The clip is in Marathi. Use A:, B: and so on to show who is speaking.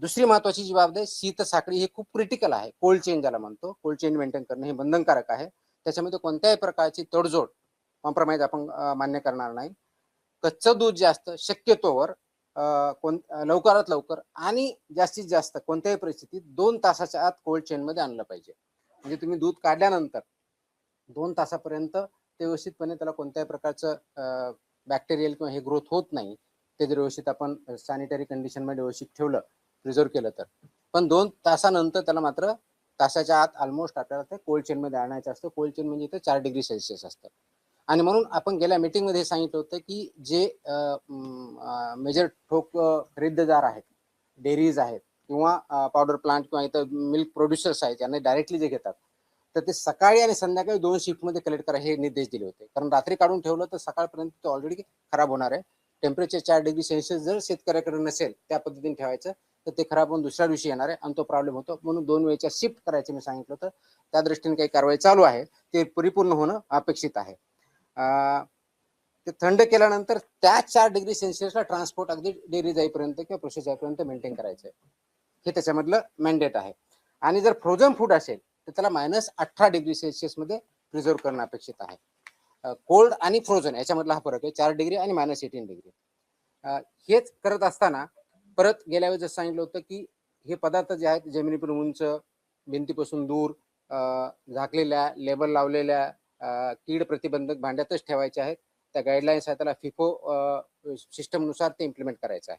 A: दुसरी महत्वाची जी बाब आहे, शीत साखळी हे खूप क्रिटिकल आहे. कोल्ड चेन ज्याला म्हणतो, कोल्ड चेन मेंटेन करणं हे बंधनकारक आहे. त्याच्यामध्ये कोणत्याही प्रकारची तडजोड, कॉम्प्रोमाइज आपण मान्य करणार नाही. कच्चं दूध जे असतं शक्यतोवर लवकरात लवकर आणि जास्तीत जास्त कोणत्याही परिस्थितीत 2 तासाच्या आत कोल्ड चेनमध्ये आणलं पाहिजे. म्हणजे तुम्ही दूध काढल्यानंतर 2 तासापर्यंत ते व्यवस्थितपणे त्याला कोणत्याही प्रकारचं बॅक्टेरियल किंवा हे ग्रोथ होत नाही. ते जर व्यवस्थित आपण सॅनिटरी कंडिशनमध्ये व्यवस्थित ठेवलं, प्रिझर्व्ह केलं तर. पण 2 तासानंतर त्याला मात्र तासाच्या आत ऑलमोस्ट आपल्याला ते कोल्ड चेनमध्ये आणायचं असतं. कोल्ड चेन म्हणजे इथं 4 डिग्री सेल्सिअस असतं. आणि म्हणून आपण गेल्या मीटिंगमध्ये सांगितलं होतं की जे मेजर ठोक खरेदीदार आहेत, डेअरीज आहेत किंवा पावडर प्लांट किंवा इथं मिल्क प्रोड्युसर्स आहेत, यांना डायरेक्टली जे घेतात, तर ते सकाळी आणि संध्याकाळी 2 शिफ्टमध्ये कलेक्ट करा हे निर्देश दिले होते. कारण रात्री काढून ठेवलं तर सकाळपर्यंत ते ऑलरेडी खराब होणार आहे. टेम्परेचर 4 डिग्री सेल्सिअस जर शेतकऱ्याकडे नसेल त्या पद्धतीने ठेवायचं, तर ते खराब होऊन दुसऱ्या दिवशी येणार आहे आणि तो प्रॉब्लेम होतो. म्हणून 2 वेळच्या शिफ्ट करायचे मी सांगितलं होतं. त्या दृष्टीने काही कारवाई चालू आहे, ते परिपूर्ण होणं अपेक्षित आहे. ते थंड केल्यानंतर त्या 4 डिग्री सेल्सिअसला ट्रान्सपोर्ट अगदी डेअरी जाईपर्यंत किंवा प्रोसेस जाईपर्यंत मेंटेन करायचं आहे. हे त्याच्यामधलं मॅन्डेट आहे. आणि जर फ्रोझन फूड असेल तर त्याला -18 डिग्री सेल्सिअसमध्ये प्रिझर्व्ह करणं अपेक्षित आहे. कोल्ड आणि फ्रोझन याच्यामधला हा फरक आहे, 4 डिग्री आणि -18 डिग्री. हेच करत असताना परत गेल्या वेळेस जसं सांगितलं होतं की हे पदार्थ जे आहेत जमिनीपासून उंच, भिंतीपासून दूर, झाकलेल्या, लेबल लावलेल्या कीड प्रतिबंधक भांड्यातच ठेवायचे आहेत. त्या गाईडलाईन्स आहेत, त्याला फिफो सिस्टमनुसार ते इम्प्लिमेंट करायचं आहे.